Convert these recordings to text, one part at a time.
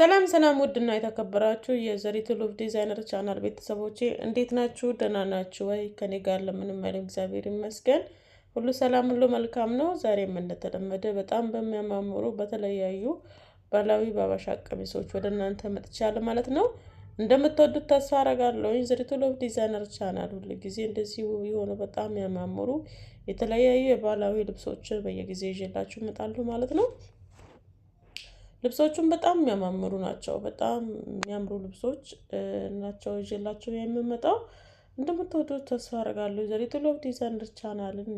ሰላም ሰላም ውድና የተከበራችሁ የዘሪቱ ሉቭ ዲዛይነር ቻናል ቤተሰቦቼ እንዴት ናችሁ? ደህና ናችሁ ወይ? ከኔ ጋር ለምንም አይልም እግዚአብሔር ይመስገን ሁሉ ሰላም ሁሉ መልካም ነው። ዛሬም እንደተለመደ በጣም በሚያማምሩ በተለያዩ ባህላዊ ባባሻ ቀሚሶች ወደ እናንተ መጥቻለሁ ማለት ነው። እንደምትወዱት ተስፋ አደርጋለሁ። ዘሪቱ ሉቭ ዲዛይነር ቻናል ሁሉ ጊዜ እንደዚህ ውብ የሆኑ በጣም ያማምሩ የተለያዩ የባህላዊ ልብሶችን በየጊዜው ይዤላችሁ እመጣለሁ ማለት ነው። ልብሶቹም በጣም የሚያማምሩ ናቸው። በጣም የሚያምሩ ልብሶች ናቸው ይዤላችሁ የምመጣው። እንደምትወዱት ተስፋ አደርጋለሁ። ዘሪቱ ሉቭ ዲዛይነር ቻናልን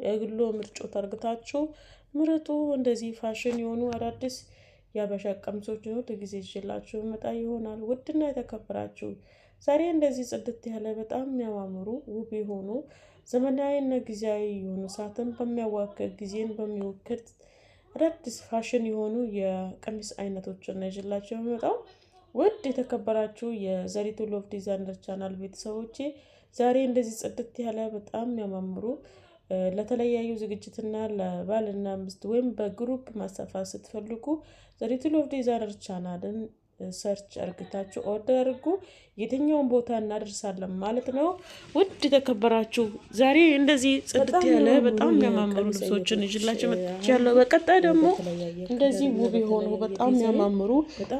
የግሎ ምርጫው ታርግታችሁ ምረጡ። እንደዚህ ፋሽን የሆኑ አዳዲስ የሀበሻ ቀሚሶችን ሁል ጊዜ ይዤላችሁ መጣ ይሆናል። ውድና የተከበራችሁ ዛሬ እንደዚህ ጽድት ያለ በጣም የሚያማምሩ ውብ የሆኑ ዘመናዊና ጊዜያዊ የሆኑ ሰዓትን በሚያዋክል ጊዜን በሚወክል አዳዲስ ፋሽን የሆኑ የቀሚስ አይነቶችን ነው ይዤላችሁ የምመጣው። ውድ የተከበራችሁ የዘሪቱ ሉቭ ዲዛይነር ቻናል ቤተሰቦቼ ዛሬ እንደዚህ ጽድት ያለ በጣም የሚያማምሩ ለተለያዩ ዝግጅትና ለባልና ሚስት ወይም በግሩፕ ማሰፋት ስትፈልጉ ዘሪቱ ሉቭ ዲዛይነር ቻናልን ሰርች አርግታችሁ ኦርደር አድርጉ። የትኛውን ቦታ እናደርሳለን ማለት ነው። ውድ የተከበራችሁ ዛሬ እንደዚህ ጽድት ያለ በጣም የሚያማምሩ ልብሶችን ይዤላችሁ መጥቻለሁ። በቀጣይ ደግሞ እንደዚህ ውብ የሆኑ በጣም የሚያማምሩ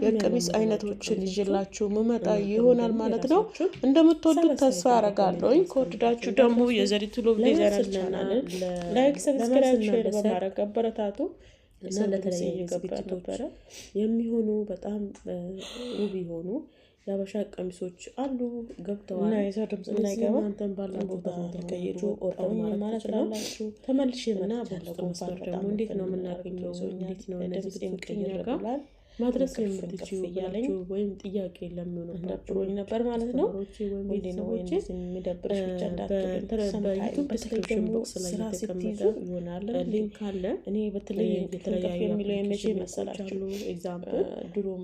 የቀሚስ አይነቶችን ይዤላችሁ መመጣ ይሆናል ማለት ነው። እንደምትወዱት ተስፋ አደርጋለሁ። ከወደዳችሁ ደግሞ የዘሪቱ ሉቭ ዲዛይነር ቻናልን ላይክ፣ ሰብስክራይብ፣ ሼር በማድረግ አበረታቱ። እና ለተለያዩ ዝግጅቶች የሚሆኑ በጣም ውብ የሆኑ የሀበሻ ቀሚሶች አሉ ገብተዋል። እና የሰው ድምጽ እንዳይገባ አንተን ባለው ቦታ ተቀይሮ ኦርደር ማለት ትችላላችሁ። ተመልሼ እና ባለው መስመር ደግሞ እንዴት ነው የምናገኘው? እንዴት ነው እንደዚህ ቀይር ጋር ማድረስ የምትችሉ ያለኝ ወይም ጥያቄ ለሚሆነው ነበር ማለት ነው። ወይኔ ነው ወይ የሚደብርሽ ብቻ በዩቲዩብ ዲስክሪፕሽን ቦክስ ላይ የተቀመጠ ይሆናል ሊንክ አለ። እኔ በተለይ የተለያዩ የሚለው የመቼ መሰላችሁ ኤግዛምፕል ድሮም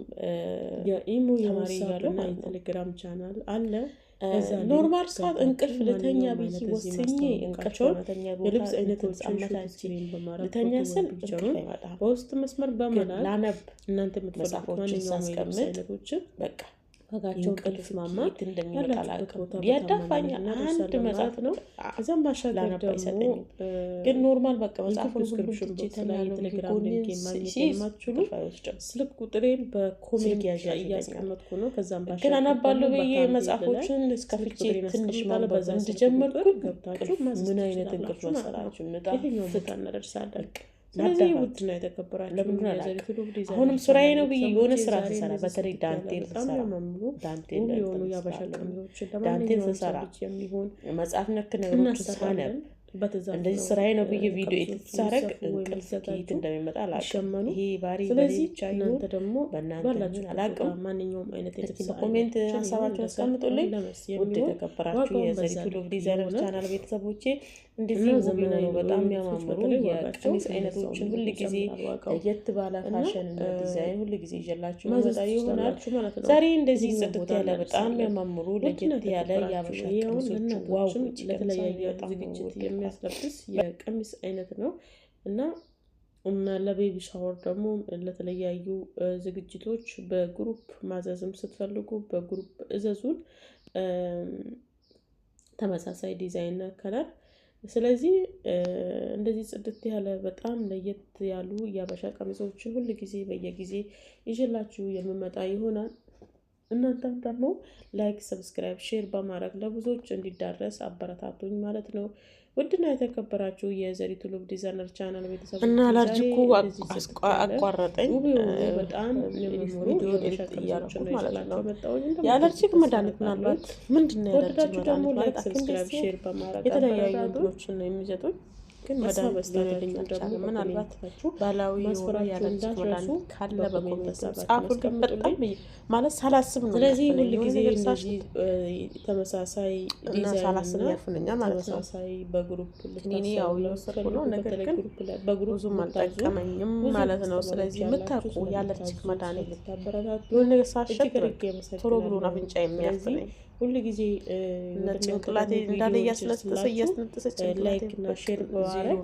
የኢሞ የማሪያና የቴሌግራም ቻናል አለ። ኖርማል ሰዓት እንቅልፍ ልተኛ ብዬ ወስኜ እንቅልፎን የልብስ አይነቶች አመታችን ልተኛ ስል ፒክቸሩን በውስጥ መስመር በመላክ ላነብ እናንተ የምትፈልጉት ማንኛውም አይነቶችን በቃ ዋጋቸው ቅልፍ ማማ እንደሚመጣላችሁ ያዳፋኛ አንድ መጽሐፍ ነው። እዛም ባሻገር ደግሞ ግን ኖርማል በቃ መጽሐፉን ስክሪፕሽን ላይ ቴሌግራም ሊንክ ማግኘት የማትችሉ ስልክ ቁጥሬን በኮሜንት እያስቀመጥኩ ነው። ከዛም ባሻገር ግን አነባለሁ ብዬ መጽሐፎችን እስከፍቼ ትንሽ ማንበብ እንደጀመርኩኝ ገብታችሁ ምን አይነት እንቅልፍ መሰላችሁ የትኛው ቦታ እናደርሳለን። ስለዚህ ውድ ነው የተከበራችሁ ለምን አላችሁ? አሁንም ስራዬ ነው ብዬ የሆነ ስራ ስሰራ በተለይ ዳንቴል ስሰራ ዳንቴል የሆኑ ያበሻ ቀሚሶች ዳንቴል ስሰራ የሚሆን መጽሐፍ ነክ ነገሮች ሳነብ እንደዚህ ስራዬ ነው ብዬ ቪዲዮ ኤዲት ሳረግ እንቅልፍ ከየት እንደሚመጣ አላውቅም። ይሄ ባሪ በሌቻ እናንተ ደግሞ በእናንተ አላውቅም። ማንኛውም አይነት ኮሜንት ሀሳባችሁን አስቀምጡልኝ። ውድ የተከበራችሁ የዘሪቱ ሉቭ ዲዛይነር ቻናል ቤተሰቦቼ እንደዚህ ዘመናዊ በጣም የሚያማምሩ የቀሚስ አይነቶችን ሁል ጊዜ ለየት ባለ ፋሽን እና ዲዛይን ሁል ጊዜ ይዤላችሁ መጣ ይሆናል ማለት ነው። ዛሬ እንደዚህ ጽድት ያለ በጣም የሚያማምሩ ለየት ያለ የሀበሻ ቀሚሶች ዋው ለተለያየ ዝግጅት የሚያስለብስ የቀሚስ አይነት ነው እና ለቤቢ ሻወር ደግሞ ለተለያዩ ዝግጅቶች በግሩፕ ማዘዝም ስትፈልጉ በግሩፕ እዘዙን። ተመሳሳይ ዲዛይን እና ከለር ስለዚህ እንደዚህ ጽድት ያለ በጣም ለየት ያሉ የሀበሻ ቀሚሶችን ሁሉ ጊዜ በየጊዜ ይዤላችሁ የምመጣ ይሆናል። እናንተም ደግሞ ላይክ፣ ሰብስክራይብ፣ ሼር በማድረግ ለብዙዎች እንዲዳረስ አበረታቱኝ ማለት ነው። ውድና የተከበራችሁ የዘሪቱ ሉቭ ዲዛይነር ቻናል ቤተሰቦች እና አላርጂኩ አቋረጠኝ በጣም ቪዲዮ ኤዲት እያደረኩ ማለት ነው። የአለርጂክ መድኃኒት ምናልባት ምንድነው ያለርጂክ ደግሞ ላይክ፣ ሰብስክራይብ፣ ሼር በማድረግ የተለያዩ እንትኖችን ነው የሚሰጡኝ ግን መዳን በስተልኝ ደግሞ ምናልባት ባላዊ የሆነ ያለርጂክ መድኃኒት ካለ በኮሜንት ጻፉልኝ በጣም ማለት ሳላስብ ነው። ስለዚህ ሁሉ ጊዜ እንደዚህ ተመሳሳይ ዲዛይን ሳላስብ ያልፍልኛል ማለት ነው። ተመሳሳይ በግሩፕ ልትኔ ያው የወሰድኩ ነው ነገር ግን በግሩፕ ብዙም አልጠቀመኝም ማለት ነው። ስለዚህ የምታውቁ ያለርጂክ መድኃኒት ልታበረታቱ የሆነ ነገር ሳሸት ቶሎ ብሎ አፍንጫ የሚያፍነኝ ሁሉ ጊዜ ጭንቅላቴ እንዳለ እያስነጠሰች ላይክ እና ሼር በማድረግ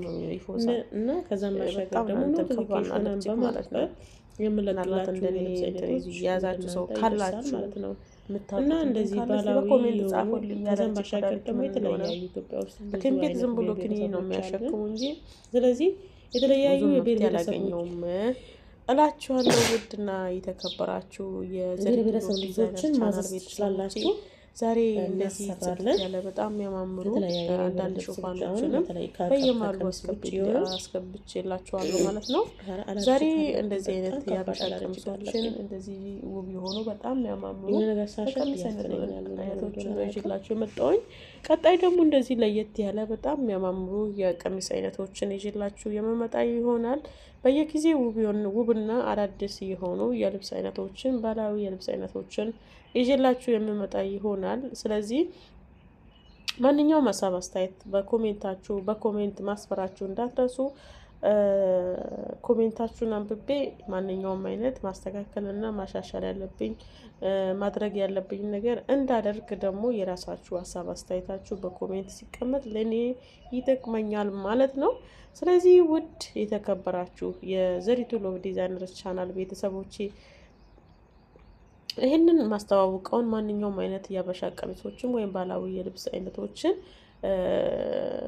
እና ከዛም ማሻገር ደግሞ ኖቲፊኬሽንን በማጥፋት የምለቅላችሁ የልብስ አይነቶች የያዛችሁ ሰው ካላችሁ ማለት ነው። እና እንደዚህ ባህላዊ ከዛም ባሻገር ደግሞ የተለያዩ ኢትዮጵያ ውስጥ ቤት ዝም ብሎ ክኒኒ ነው የሚያሸክሙ እንጂ ስለዚህ የተለያዩ የብሔር ያላገኘውም እላችኋለሁ። ውድና የተከበራችሁ የዘር ብሔረሰብ ልጆችን ማዘዝ ትችላላችሁ። ዛሬ እንደዚህ ያለ በጣም የሚያማምሩ አንዳንድ ሽፋኖችንም በየማሉ አስገብቼላችኋለሁ ማለት ነው። ዛሬ እንደዚህ አይነት የሀበሻ ቀሚሶችን እንደዚህ ውብ የሆኑ በጣም የሚያማምሩ ቀሚስ አይነቶችን ነው ይዤላችሁ የመጣሁኝ። ቀጣይ ደግሞ እንደዚህ ለየት ያለ በጣም የሚያማምሩ የቀሚስ አይነቶችን ይዤላችሁ የመመጣ ይሆናል። በየጊዜው ውብና አዳዲስ የሆኑ የልብስ አይነቶችን ባህላዊ የልብስ አይነቶችን ይዤላችሁ የምመጣ ይሆናል። ስለዚህ ማንኛውም ሀሳብ አስተያየት በኮሜንት ማስፈራችሁ እንዳትረሱ። ኮሜንታችሁን አንብቤ ማንኛውም አይነት ማስተካከልና ማሻሻል ያለብኝ ማድረግ ያለብኝ ነገር እንዳደርግ ደግሞ የራሳችሁ ሀሳብ አስተያየታችሁ በኮሜንት ሲቀመጥ ለእኔ ይጠቅመኛል ማለት ነው። ስለዚህ ውድ የተከበራችሁ የዘሪቱ ሎቭ ዲዛይነርስ ቻናል ቤተሰቦቼ ይህንን ማስተዋወቀውን ማንኛውም አይነት የሀበሻ ቀሚሶችን ወይም ባህላዊ የልብስ አይነቶችን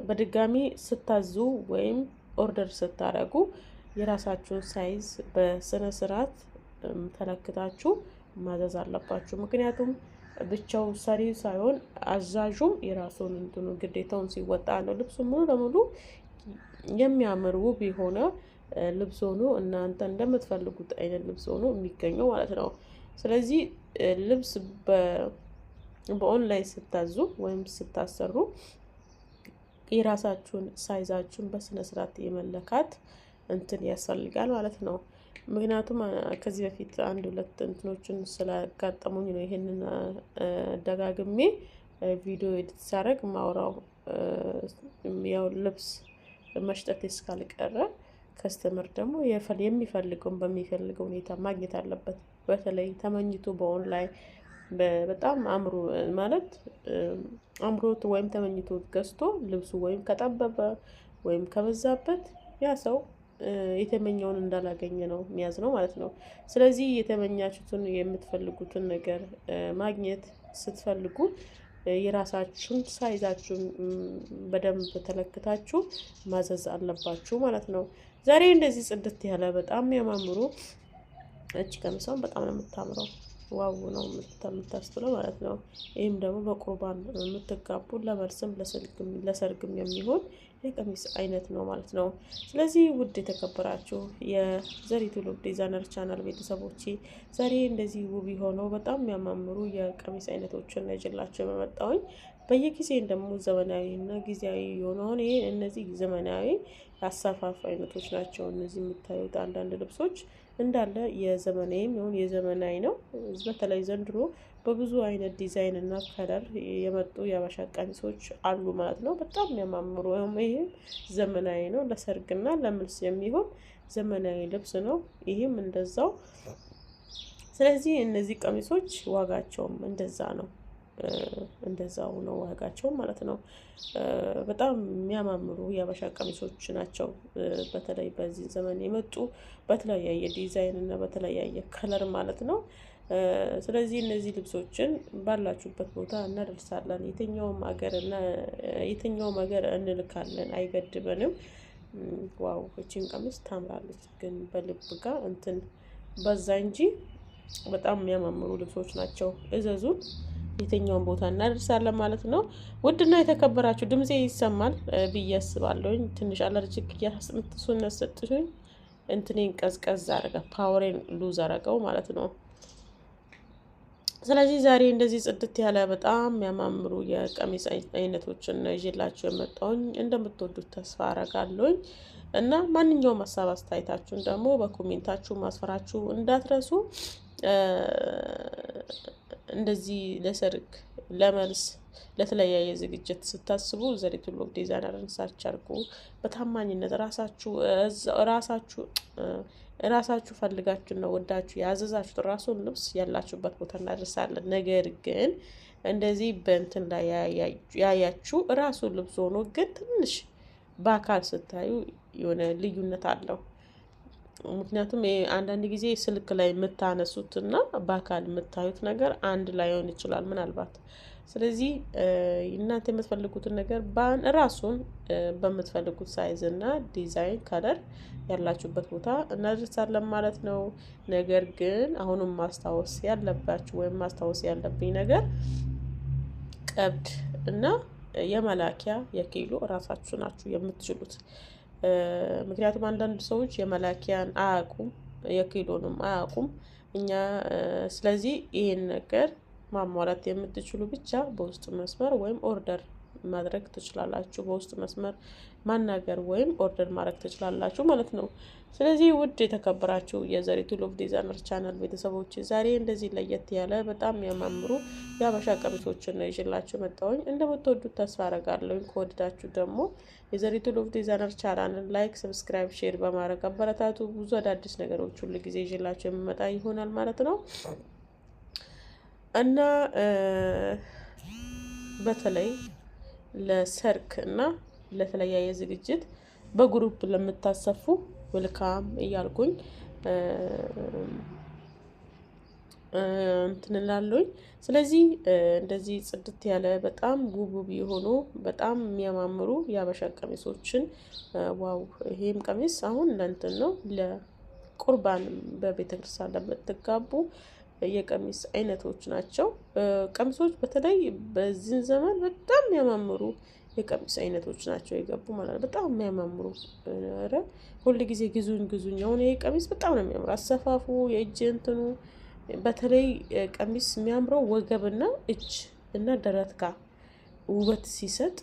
በድጋሚ ስታዙ ወይም ኦርደር ስታደርጉ የራሳችሁን ሳይዝ በስነ ስርዓት ተለክታችሁ ማዘዝ አለባችሁ። ምክንያቱም ብቻው ሰሪ ሳይሆን አዛዡም የራሱን እንትኑ ግዴታውን ሲወጣ ነው ልብሱ ሙሉ ለሙሉ የሚያምር ውብ የሆነ ልብስ ሆኖ እናንተ እንደምትፈልጉት አይነት ልብስ ሆኖ የሚገኘው ማለት ነው። ስለዚህ ልብስ በኦንላይን ስታዙ ወይም ስታሰሩ የራሳችሁን ሳይዛችሁን በስነ ስርዓት የመለካት እንትን ያስፈልጋል ማለት ነው። ምክንያቱም ከዚህ በፊት አንድ ሁለት እንትኖችን ስላጋጠሙኝ ነው ይሄንን ደጋግሜ ቪዲዮ ኤዲት ሳደርግ ማውራው። ያው ልብስ መሽጠት እስካልቀረ ከስተመር ደግሞ የሚፈልገውን በሚፈልገው ሁኔታ ማግኘት አለበት። በተለይ ተመኝቶ በኦንላይን በጣም አምሮ ማለት አምሮት ወይም ተመኝቶ ገዝቶ ልብሱ ወይም ከጠበበ ወይም ከበዛበት ያ ሰው የተመኘውን እንዳላገኘ ነው የሚያዝ ነው ማለት ነው። ስለዚህ የተመኛችሁትን የምትፈልጉትን ነገር ማግኘት ስትፈልጉ የራሳችሁን ሳይዛችሁን በደንብ ተለክታችሁ ማዘዝ አለባችሁ ማለት ነው። ዛሬ እንደዚህ ጽድት ያለ በጣም የሚያማምሩ እቺ ቀሚሷን በጣም ነው የምታምረው። ዋው ነው የምታስብለው ማለት ነው። ይህም ደግሞ በቁርባን የምትጋቡ ለመልስም ለሰርግም የሚሆን የቀሚስ አይነት ነው ማለት ነው። ስለዚህ ውድ የተከበራችሁ የዘሪቱ ሎቭ ዲዛይነር ቻናል ቤተሰቦቼ ዛሬ እንደዚህ ውብ የሆነው በጣም የሚያማምሩ የቀሚስ አይነቶችን ይዤላችሁ የመጣሁኝ። በየጊዜ ደግሞ ዘመናዊ እና ጊዜያዊ የሆነውን ይሄ እነዚህ ዘመናዊ አሰፋፍ አይነቶች ናቸው። እነዚህ የምታዩት አንዳንድ ልብሶች እንዳለ የዘመናዊም ይሁን የዘመናዊ ነው። በተለይ ዘንድሮ በብዙ አይነት ዲዛይን እና ከለር የመጡ የሀበሻ ቀሚሶች አሉ ማለት ነው። በጣም የሚያማምሩ ይሄ ዘመናዊ ነው። ለሰርግና ለምልስ የሚሆን ዘመናዊ ልብስ ነው። ይሄም እንደዛው። ስለዚህ እነዚህ ቀሚሶች ዋጋቸውም እንደዛው ነው ዋጋቸው ማለት ነው። በጣም የሚያማምሩ የሀበሻ ቀሚሶች ናቸው። በተለይ በዚህ ዘመን የመጡ በተለያየ ዲዛይን እና በተለያየ ከለር ማለት ነው። ስለዚህ እነዚህ ልብሶችን ባላችሁበት ቦታ እናደርሳለን። የትኛውም ሀገር እንልካለን፣ አይገድበንም። ዋው እቺን ቀሚስ ታምራለች፣ ግን በልብ ጋር እንትን በዛ እንጂ በጣም የሚያማምሩ ልብሶች ናቸው። እዘዙን፣ የትኛውን ቦታ እናደርሳለን ማለት ነው። ውድና የተከበራችሁ ድምጼ ይሰማል ብዬ አስባለሁኝ። ትንሽ አለርጂክ እያስነሰጥሽኝ እንትኔን ቀዝቀዝ አረገ፣ ፓወሬን ሉዝ አረገው ማለት ነው። ስለዚህ ዛሬ እንደዚህ ጽድት ያለ በጣም የሚያማምሩ የቀሚስ አይነቶችን ይዤላችሁ የመጣሁኝ እንደምትወዱት ተስፋ አረጋለሁኝ። እና ማንኛውም ሀሳብ አስተያየታችሁን ደግሞ በኮሜንታችሁ ማስፈራችሁ እንዳትረሱ። እንደዚህ ለሰርግ፣ ለመልስ፣ ለተለያየ ዝግጅት ስታስቡ ዘሪቱ ሎቭ ዲዛይነርን ሰርች አድርጉ። በታማኝነት ራሳችሁ ፈልጋችሁ ነው ወዳችሁ ያዘዛችሁት ራሱን ልብስ ያላችሁበት ቦታ እናደርሳለን። ነገር ግን እንደዚህ በእንትን ላይ ያያችሁ ራሱን ልብስ ሆኖ ግን ትንሽ በአካል ስታዩ የሆነ ልዩነት አለው። ምክንያቱም አንዳንድ ጊዜ ስልክ ላይ የምታነሱትና በአካል የምታዩት ነገር አንድ ላይሆን ይችላል ምናልባት። ስለዚህ እናንተ የምትፈልጉትን ነገር ራሱን በምትፈልጉት ሳይዝ እና ዲዛይን ከለር ያላችሁበት ቦታ እናደርሳለን ማለት ነው። ነገር ግን አሁንም ማስታወስ ያለባችሁ ወይም ማስታወስ ያለብኝ ነገር ቀብድ እና የመላኪያ የኪሎ እራሳችሁ ናችሁ የምትችሉት። ምክንያቱም አንዳንድ ሰዎች የመላኪያን አያውቁም፣ የኪሎንም አያውቁም። እኛ ስለዚህ ይሄን ነገር ማሟላት የምትችሉ ብቻ በውስጥ መስመር ወይም ኦርደር ማድረግ ትችላላችሁ። በውስጥ መስመር ማናገር ወይም ኦርደር ማድረግ ትችላላችሁ ማለት ነው። ስለዚህ ውድ የተከበራችሁ የዘሪቱ ሎቭ ዲዛይነር ቻናል ቤተሰቦች ዛሬ እንደዚህ ለየት ያለ በጣም የሚያማምሩ የሀበሻ ቀሚሶችን ነው ይዤላችሁ መጣሁኝ። እንደምትወዱት ተስፋ አደርጋለሁ። ከወደዳችሁ ደግሞ የዘሪቱ ሎቭ ዲዛይነር ቻናልን ላይክ፣ ሰብስክራይብ፣ ሼር በማድረግ አበረታቱ። ብዙ አዳዲስ ነገሮች ሁሉ ጊዜ ይዤላችሁ የምመጣ ይሆናል ማለት ነው እና በተለይ ለሰርግ እና ለተለያየ ዝግጅት በግሩፕ ለምታሰፉ ወልካም እያልኩኝ እንትን እላለሁኝ። ስለዚህ እንደዚህ ጽድት ያለ በጣም ውብ የሆኑ በጣም የሚያማምሩ የሀበሻ ቀሚሶችን ዋው! ይሄም ቀሚስ አሁን ለእንትን ነው ለቁርባን በቤተክርስቲያን ለምትጋቡ የቀሚስ አይነቶች ናቸው። ቀሚሶች በተለይ በዚህ ዘመን በጣም የሚያማምሩ የቀሚስ አይነቶች ናቸው የገቡ ማለት ነው። በጣም የሚያማምሩ ሁል ጊዜ ግዙኝ። አሁን ይሄ ቀሚስ በጣም ነው የሚያምሩ አሰፋፉ፣ የእጅ እንትኑ በተለይ ቀሚስ የሚያምረው ወገብና እጅ እና ደረት ጋር ውበት ሲሰጥ፣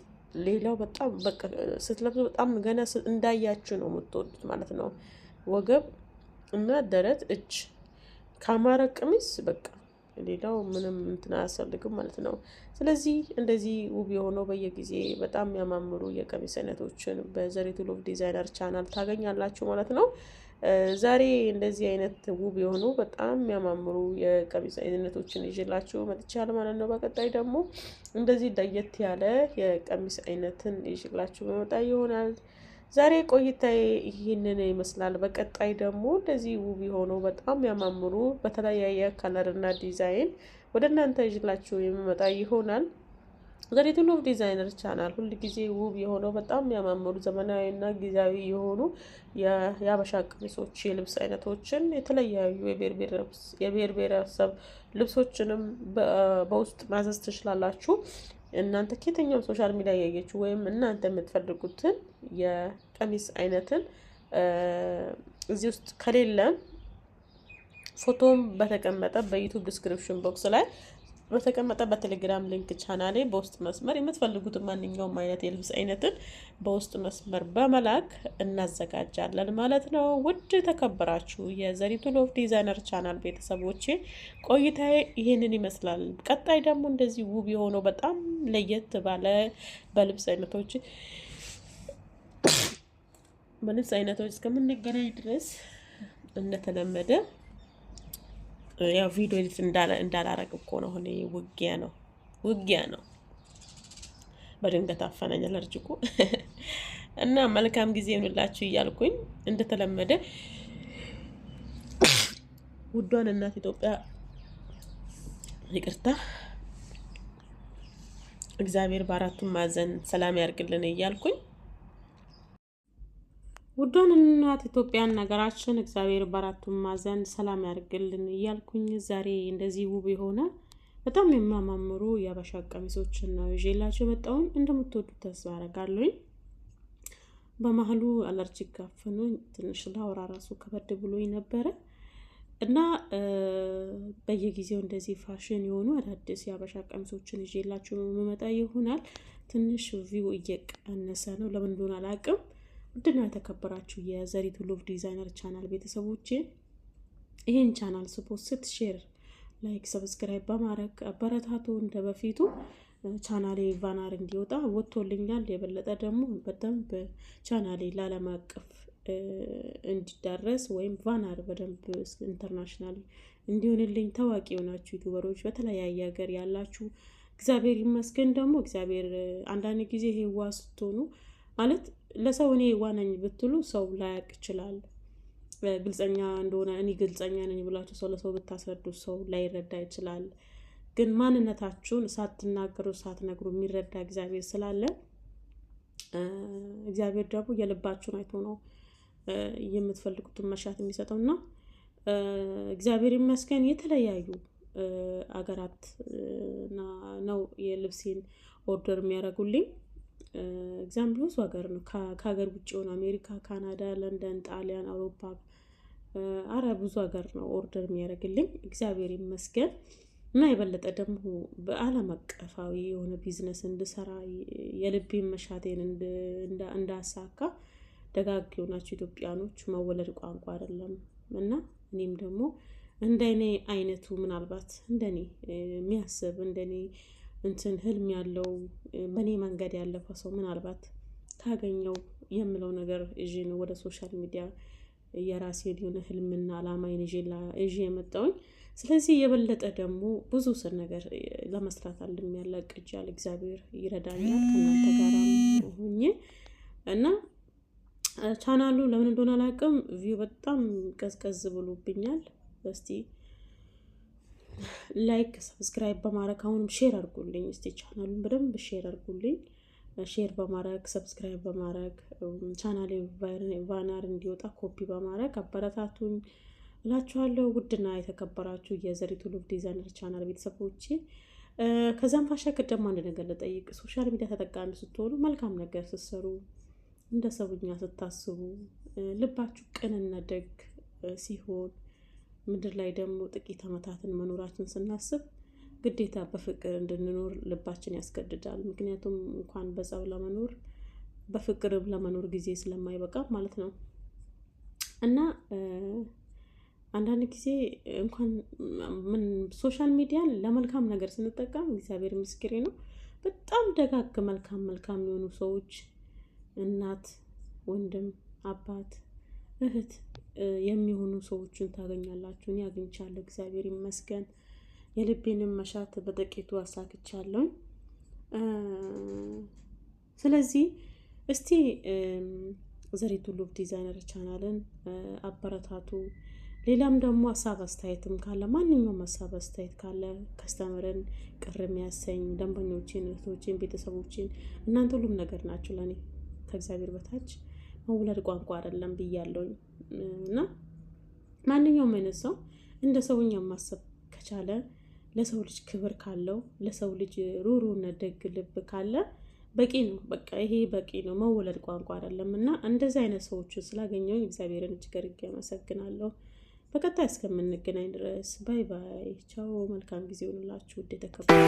ሌላው በጣም በቃ ስትለብሱ በጣም ገና እንዳያችሁ ነው የምትወዱት ማለት ነው። ወገብ እና ደረት እጅ ካማረ ቀሚስ በቃ ሌላው ምንም እንትን አያስፈልግም ማለት ነው። ስለዚህ እንደዚህ ውብ የሆነው በየጊዜ በጣም የሚያማምሩ የቀሚስ አይነቶችን በዘሪቱ ሎቭ ዲዛይነር ቻናል ታገኛላችሁ ማለት ነው። ዛሬ እንደዚህ አይነት ውብ የሆኑ በጣም የሚያማምሩ የቀሚስ አይነቶችን ይዤላችሁ መጥቻለሁ ማለት ነው። በቀጣይ ደግሞ እንደዚህ ለየት ያለ የቀሚስ አይነትን ይዤላችሁ መመጣ ይሆናል። ዛሬ ቆይታዬ ይህንን ይመስላል። በቀጣይ ደግሞ እንደዚህ ውብ የሆኑ በጣም የሚያማምሩ በተለያየ ከለር እና ዲዛይን ወደ እናንተ ይዤላችሁ የምመጣ ይሆናል። ዘሪቱ ሎቭ ዲዛይነር ቻናል ሁል ጊዜ ውብ የሆነው በጣም የሚያማምሩ ዘመናዊና ጊዜያዊ የሆኑ የሀበሻ ቀሚሶች የልብስ አይነቶችን የተለያዩ የብሔር ብሔረሰብ ልብሶችንም በውስጥ ማዘዝ ትችላላችሁ። እናንተ ከየትኛውም ሶሻል ሚዲያ ያያችሁ ወይም እናንተ የምትፈልጉትን የቀሚስ አይነትን እዚህ ውስጥ ከሌለ ፎቶም በተቀመጠ በዩቲዩብ ዲስክሪፕሽን ቦክስ ላይ በተቀመጠ በቴሌግራም ሊንክ ቻናሌ በውስጥ መስመር የምትፈልጉትን ማንኛውም አይነት የልብስ አይነትን በውስጥ መስመር በመላክ እናዘጋጃለን ማለት ነው። ውድ ተከበራችሁ የዘሪቱ ሎቭ ዲዛይነር ቻናል ቤተሰቦቼ ቆይታዬ ይሄንን ይመስላል። ቀጣይ ደግሞ እንደዚህ ውብ የሆነው በጣም ለየት ባለ በልብስ አይነቶች እስከምንገናኝ ድረስ እንደተለመደ ያው ቪዲዮ ኤዲት እንዳላረግ እኮ ነው። አሁን ውጊያ ነው። በድንገት አፈነኝ አለርጅኩ እና መልካም ጊዜ ይሁንላችሁ እያልኩኝ እንደተለመደ ውዷን እናት ኢትዮጵያ ይቅርታ እግዚአብሔር በአራቱም ማዕዘን ሰላም ያርግልን እያልኩኝ ውዷን እናት ኢትዮጵያን ነገራችን እግዚአብሔር በአራቱም ማዕዘን ሰላም ያርግልን እያልኩኝ ዛሬ እንደዚህ ውብ የሆነ በጣም የሚያማምሩ የሀበሻ ቀሚሶችን ነው ይዤላችሁ የመጣሁኝ። እንደምትወዱት ተስፋ አደርጋለሁኝ። በመሀሉ አለርጂክ ጋፈኑኝ ትንሽ ላወራ ራሱ ከበድ ብሎኝ ነበረ እና በየጊዜው እንደዚህ ፋሽን የሆኑ አዳዲስ የሀበሻ ቀሚሶችን ይዤላችሁ የምመጣ ይሆናል። ትንሽ ቪው እየቀነሰ ነው፣ ለምን እንደሆነ አላውቅም። ውድና የተከበራችሁ የዘሪቱ ሎቭ ዲዛይነር ቻናል ቤተሰቦቼ ይህን ቻናል ስፖስት ሼር፣ ላይክ፣ ሰብስክራይብ በማድረግ አበረታቱ። እንደ በፊቱ ቻናሌ ቫናር እንዲወጣ ወጥቶልኛል። የበለጠ ደግሞ በደንብ ቻናሌ ለዓለም አቀፍ እንዲዳረስ ወይም ቫናር በደንብ ኢንተርናሽናል እንዲሆንልኝ ታዋቂ የሆናችሁ ዩቲዩበሮች በተለያየ ሀገር ያላችሁ እግዚአብሔር ይመስገን። ደግሞ እግዚአብሔር አንዳንድ ጊዜ ሄዋ ስትሆኑ ማለት ለሰው እኔ ዋናኝ ብትሉ ሰው ላያቅ ይችላል። ግልጸኛ እንደሆነ እኔ ግልጸኛ ነኝ ብላችሁ ሰው ለሰው ብታስረዱ ሰው ላይረዳ ይችላል። ግን ማንነታችሁን ሳትናገሩ ሳትነግሩ የሚረዳ እግዚአብሔር ስላለ እግዚአብሔር ደግሞ የልባችሁን አይቶ ነው የምትፈልጉትን መሻት የሚሰጠውና እግዚአብሔር ይመስገን የተለያዩ አገራት ነው የልብሴን ኦርደር የሚያደርጉልኝ። እግዚአብሔር ብዙ ሀገር ነው ከሀገር ውጭ ሆነ አሜሪካ፣ ካናዳ፣ ለንደን፣ ጣሊያን፣ አውሮፓ ብዙ ሀገር ነው ኦርደር የሚያደርግልኝ እግዚአብሔር ይመስገን። እና የበለጠ ደግሞ በዓለም አቀፋዊ የሆነ ቢዝነስ እንድሰራ የልቤን መሻቴን እንዳሳካ ደጋግ የሆናችሁ ኢትዮጵያኖች መወለድ ቋንቋ አይደለም እና እኔም ደግሞ እንደኔ አይነቱ ምናልባት እንደኔ የሚያስብ እንደኔ ህልም ያለው በኔ መንገድ ያለፈ ሰው ምናልባት ካገኘው የምለው ነገር እጄ ነው ወደ ሶሻል ሚዲያ የራሴን የሆነ ህልምና አላማዬን እጄ የመጣሁኝ። ስለዚህ የበለጠ ደግሞ ብዙ ነገር ለመስራት ያቅጃል እግዚአብሔር ይረዳኛል ከእናንተ ጋር ሆኜ እና ቻናሉ ለምን እንደሆነ አላውቅም ቪው በጣም ቀዝቀዝ ብሎብኛል። እስቲ ላይክ ሰብስክራይብ በማድረግ አሁንም ሼር አድርጉልኝ። እስቲ ቻናሉን በደንብ ሼር አድርጉልኝ። ሼር በማድረግ ሰብስክራይብ በማድረግ ቻናሌ ቫይራል እንዲወጣ ኮፒ በማድረግ አበረታቱኝ እላችኋለሁ። ውድና የተከበራችሁ የዘሪቱ ሉብ ዲዛይነር ቻናል ቤተሰቦቼ ከዛም ባሻገር ደግሞ አንድ ነገር ልጠይቅ። ሶሻል ሚዲያ ተጠቃሚ ስትሆኑ መልካም ነገር ስትሰሩ እንደ ሰውኛ ስታስቡ ልባችሁ ቅንና ደግ ሲሆን ምድር ላይ ደግሞ ጥቂት ዓመታትን መኖራችን ስናስብ ግዴታ በፍቅር እንድንኖር ልባችን ያስገድዳል። ምክንያቱም እንኳን በጸብ ለመኖር በፍቅርም ለመኖር ጊዜ ስለማይበቃ ማለት ነው። እና አንዳንድ ጊዜ እንኳን ሶሻል ሚዲያን ለመልካም ነገር ስንጠቀም እግዚአብሔር ምስክሬ ነው በጣም ደጋግ መልካም የሆኑ ሰዎች እናት፣ ወንድም፣ አባት፣ እህት የሚሆኑ ሰዎችን ታገኛላችሁ። እኔ አግኝቻለሁ እግዚአብሔር ይመስገን። የልቤንም መሻት በጥቂቱ አሳክቻለሁ። ስለዚህ እስቲ ዘሪቱ ሉብ ዲዛይነር ቻናልን አበረታቱ። ሌላም ደግሞ ሀሳብ አስተያየትም ካለ ማንኛውም ሀሳብ አስተያየት ካለ ከስተመርን ቅር የሚያሰኝ ደንበኞችን፣ እህቶችን፣ ቤተሰቦችን እናንተ ሁሉም ነገር ናችሁ ለኔ ከእግዚአብሔር በታች መውለድ ቋንቋ አይደለም ብያለሁኝ እና ማንኛውም አይነት ሰው እንደ ሰውኛ ማሰብ ከቻለ ለሰው ልጅ ክብር ካለው ለሰው ልጅ ሩሩና ደግ ልብ ካለ በቂ ነው። በቃ ይሄ በቂ ነው። መወለድ ቋንቋ አይደለም እና እንደዚህ አይነት ሰዎችን ስላገኘው እግዚአብሔርን እጅግ አድርጌ አመሰግናለሁ። በቀጣይ እስከምንገናኝ ድረስ ባይ ባይ፣ ቻው። መልካም ጊዜ ይሁንላችሁ። ውድ ተከበሩ